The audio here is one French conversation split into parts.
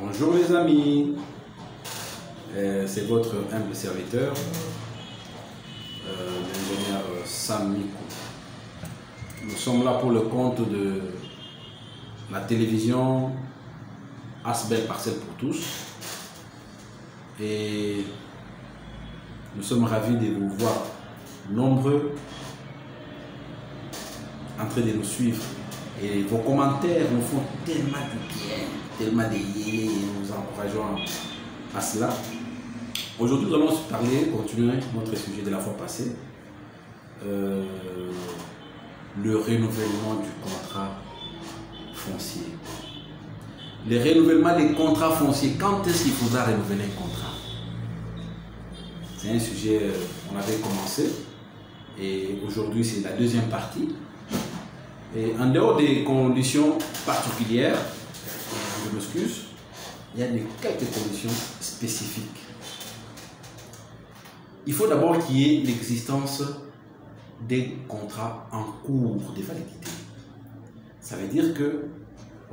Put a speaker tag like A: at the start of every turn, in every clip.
A: Bonjour les amis, c'est votre humble serviteur, l'ingénieur Sam Mikou. Nous sommes là pour le compte de la télévision Asbel Parcelle pour tous et nous sommes ravis de vous voir nombreux en train de nous suivre. Et vos commentaires nous font tellement de bien, tellement de yé, et nous encourageons à cela. Aujourd'hui, nous allons continuer notre sujet de la fois passée. Le renouvellement du contrat foncier. Le renouvellement des contrats fonciers. Quand est-ce qu'il faudra renouveler un contrat? C'est un sujet qu'on avait commencé. Et aujourd'hui, c'est la deuxième partie. Et en dehors des conditions particulières, je m'excuse, il y a quelques conditions spécifiques. Il faut d'abord qu'il y ait l'existence des contrats en cours de validité. Ça veut dire que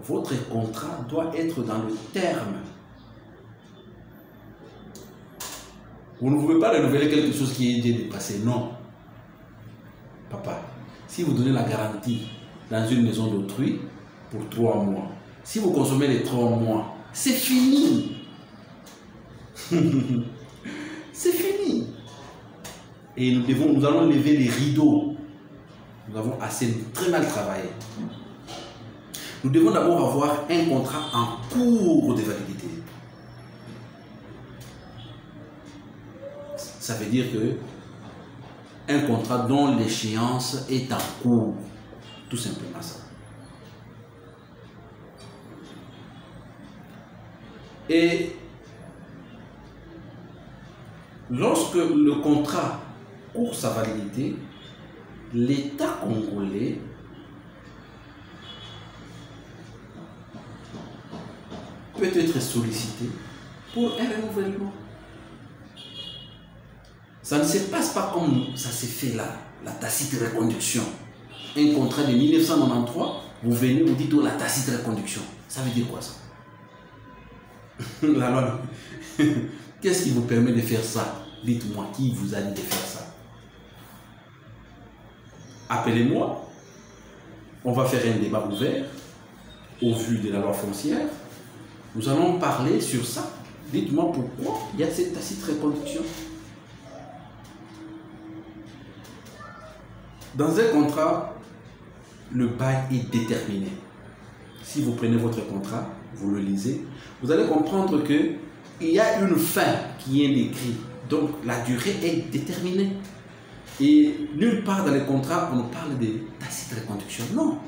A: votre contrat doit être dans le terme. Vous ne pouvez pas renouveler quelque chose qui est déjà dépassé. Non. Papa, si vous donnez la garantie dans une maison d'autrui pour 3 mois, si vous consommez les 3 mois, c'est fini. C'est fini. Et nous allons lever les rideaux. Nous avons assez très mal travaillé. Nous devons d'abord avoir un contrat en cours de validité. Ça veut dire que un contrat dont l'échéance est en cours. Tout simplement ça. Et lorsque le contrat court sa validité, l'État congolais peut être sollicité pour un renouvellement. Ça ne se passe pas comme ça s'est fait là, la tacite reconduction. Un contrat de 1993, vous venez, vous dites la tacite reconduction. Ça veut dire quoi ça? La loi. Qu'est-ce qui vous permet de faire ça? Dites-moi, qui vous a dit de faire ça? Appelez-moi. On va faire un débat ouvert au vu de la loi foncière. Nous allons parler sur ça. Dites-moi pourquoi il y a cette tacite reconduction. Dans un contrat, le bail est déterminé. Si vous prenez votre contrat, vous le lisez, vous allez comprendre qu'il y a une fin qui est écrite. Donc la durée est déterminée. Et nulle part dans les contrats, on parle de tacite reconduction. Non.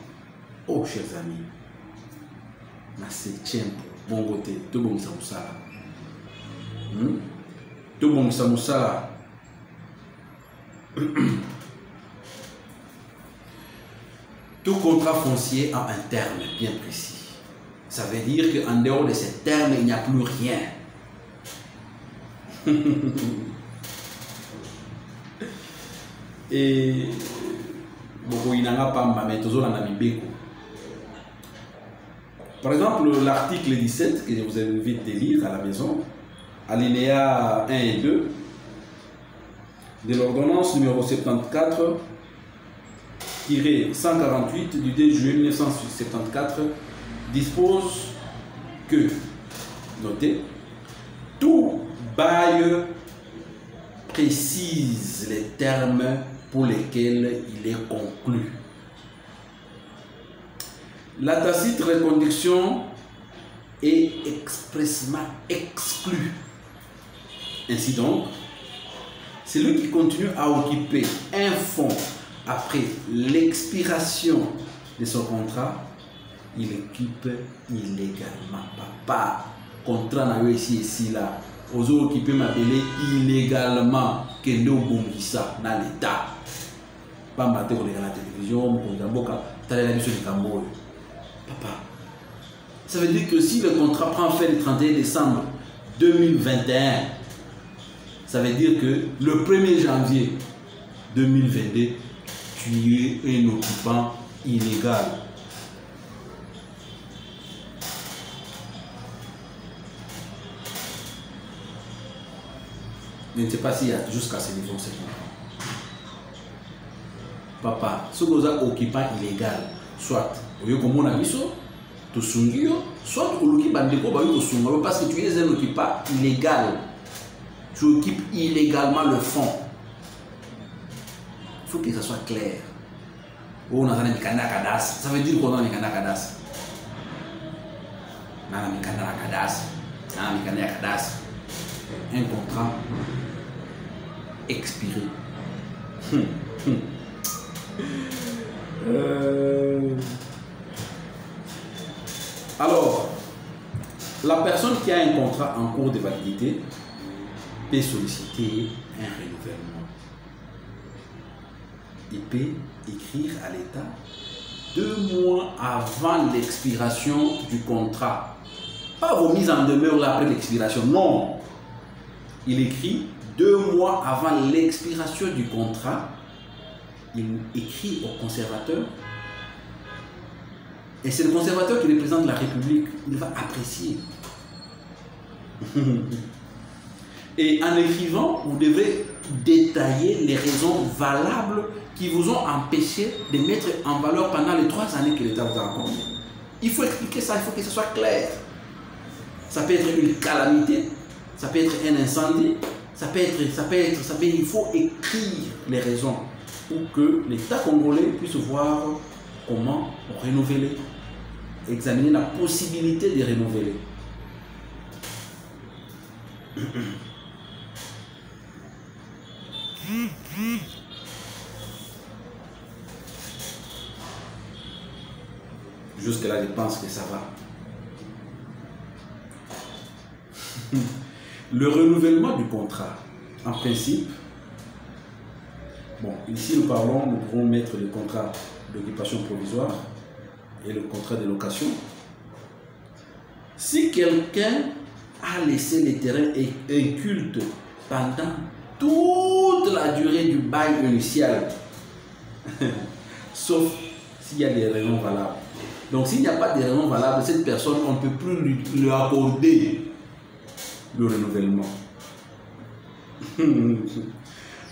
A: Oh, chers amis, c'est bon côté, tout bon samoussala. Tout bon samoussala. Tout contrat foncier a un terme bien précis. Ça veut dire qu'en dehors de ce terme, il n'y a plus rien. Et par exemple, l'article 17 que je vous invite de lire à la maison, alinéa 1 et 2 de l'ordonnance numéro 74-148 du 2 juillet 1974 dispose que, notez, tout bail précise les termes pour lesquels il est conclu. La tacite reconduction est expressément exclue. Ainsi donc, celui qui continue à occuper un fonds après l'expiration de son contrat, il occupe illégalement. Papa, contrat n'a eu ici là. Aux autres qui peuvent m'appeler illégalement que nous bombissa dans l'État. Pas mater pour la télévision, pour la boca, t'as la mission du Cambodge. Papa, ça veut dire que si le contrat prend fin le 31 décembre 2021, ça veut dire que le 1er janvier 2022, tu es un occupant illégal. Je ne sais pas s'il y a jusqu'à ce niveau, c'est bon. Papa, ce que vous avez occupant illégal, soit au lieu comme on a mis ça, tu sungio, soit au lieu de parce que tu es un occupant illégal. Tu occupes illégalement le fonds. Il faut que ça soit clair. Oh, on a un kadas. Ça veut dire qu'on a un kadas. Un contrat expiré. Alors, la personne qui a un contrat en cours de validité peut solliciter un renouvellement. Il peut écrire à l'État 2 mois avant l'expiration du contrat. Pas vos mises en demeure là après l'expiration, non. Il écrit 2 mois avant l'expiration du contrat. Il écrit au conservateur. Et c'est le conservateur qui représente la République. Il va apprécier. Et en écrivant, vous devez détailler les raisons valables qui vous ont empêché de mettre en valeur pendant les 3 années que l'État vous a accordé. Il faut expliquer ça, il faut que ce soit clair. Ça peut être une calamité, ça peut être un incendie, il faut écrire les raisons pour que l'État congolais puisse voir comment renouveler, examiner la possibilité de renouveler. Jusque-là, je pense que ça va. Le renouvellement du contrat, en principe, bon, ici nous pouvons mettre le contrat d'occupation provisoire et le contrat de location. Si quelqu'un a laissé les terrains incultes pendant toute la durée du bail initial, sauf s'il y a des raisons valables. Donc s'il n'y a pas de raisons valables, cette personne, on ne peut plus lui accorder le renouvellement.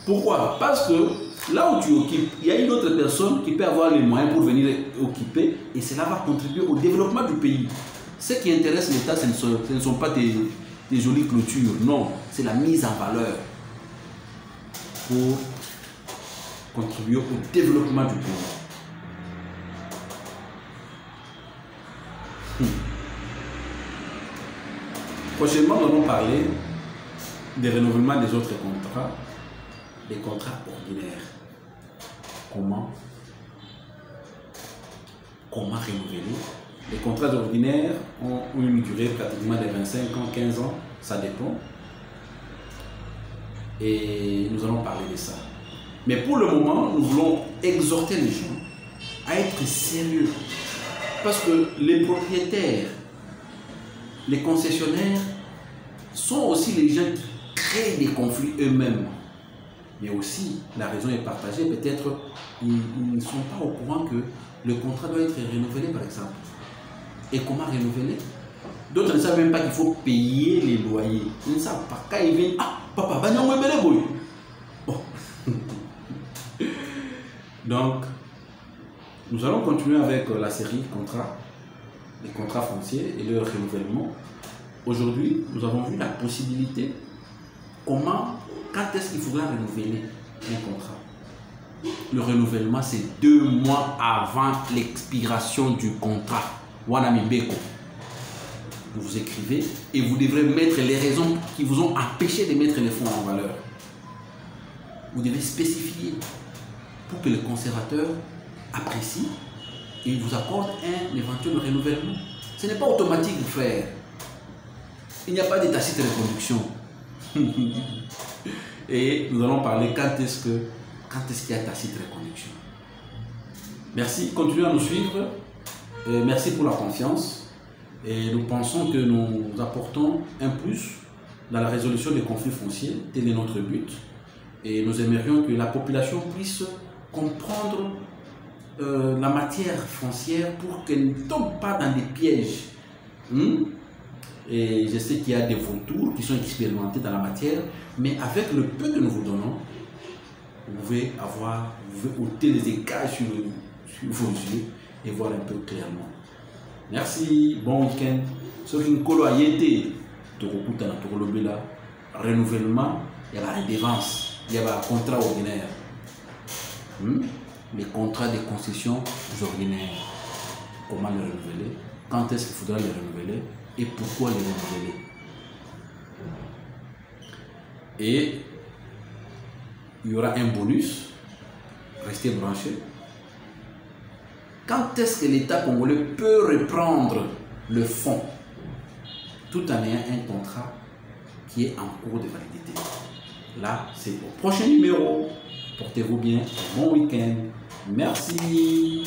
A: Pourquoi? Parce que là où tu occupes, il y a une autre personne qui peut avoir les moyens pour venir occuper et cela va contribuer au développement du pays. Ce qui intéresse l'État, ce ne sont pas des jolies clôtures, non, c'est la mise en valeur pour contribuer au développement du pays. Prochainement, nous allons parler des renouvellements des autres contrats, des contrats ordinaires. Comment renouveler? Les contrats ordinaires ont une durée pratiquement de 25 ans, 15 ans, ça dépend. Et nous allons parler de ça. Mais pour le moment, nous voulons exhorter les gens à être sérieux. Parce que les propriétaires, les concessionnaires sont aussi les gens qui créent des conflits eux-mêmes. Mais aussi, la raison est partagée. Peut-être ils ne sont pas au courant que le contrat doit être renouvelé, par exemple. Et comment renouveler? D'autres ne savent même pas qu'il faut payer les loyers. Ils ne savent pas. Quand ils viennent, ah, papa, va nous mettre les boy. Bon. Donc, nous allons continuer avec la série contrats, les contrats fonciers et leur renouvellement. Aujourd'hui, nous avons vu la possibilité, quand est-ce qu'il faudra renouveler un contrat. Le renouvellement, c'est 2 mois avant l'expiration du contrat. Wanami Beko. Vous écrivez et vous devrez mettre les raisons qui vous ont empêché de mettre les fonds en valeur. Vous devez spécifier pour que le conservateur apprécie et il vous accorde un éventuel renouvellement. Ce n'est pas automatique de faire. Il n'y a pas de tacite reconduction. Et nous allons parler quand est-ce qu'il y a tacite reconduction. Merci, continuez à nous suivre. Et merci pour la confiance. Et nous pensons que nous apportons un plus dans la résolution des conflits fonciers. Tel est notre but. Et nous aimerions que la population puisse comprendre la matière foncière pour qu'elle ne tombe pas dans des pièges. Et je sais qu'il y a des vautours qui sont expérimentés dans la matière, mais avec le peu que nous vous donnons, vous pouvez ôter les écailles sur vos yeux et voir un peu clairement. Merci, bon week-end. Ce qui nous a été, renouvellement, il y a la redevance, il y a le contrat ordinaire. Les contrats de concession ordinaires. Comment les renouveler? Quand est-ce qu'il faudra les renouveler? Et pourquoi les renouveler? Et il y aura un bonus. Restez branchés. Quand est-ce que l'État congolais peut reprendre le fonds tout en ayant un contrat qui est en cours de validité? Là, c'est au prochain numéro. Portez-vous bien. Bon week-end. Merci.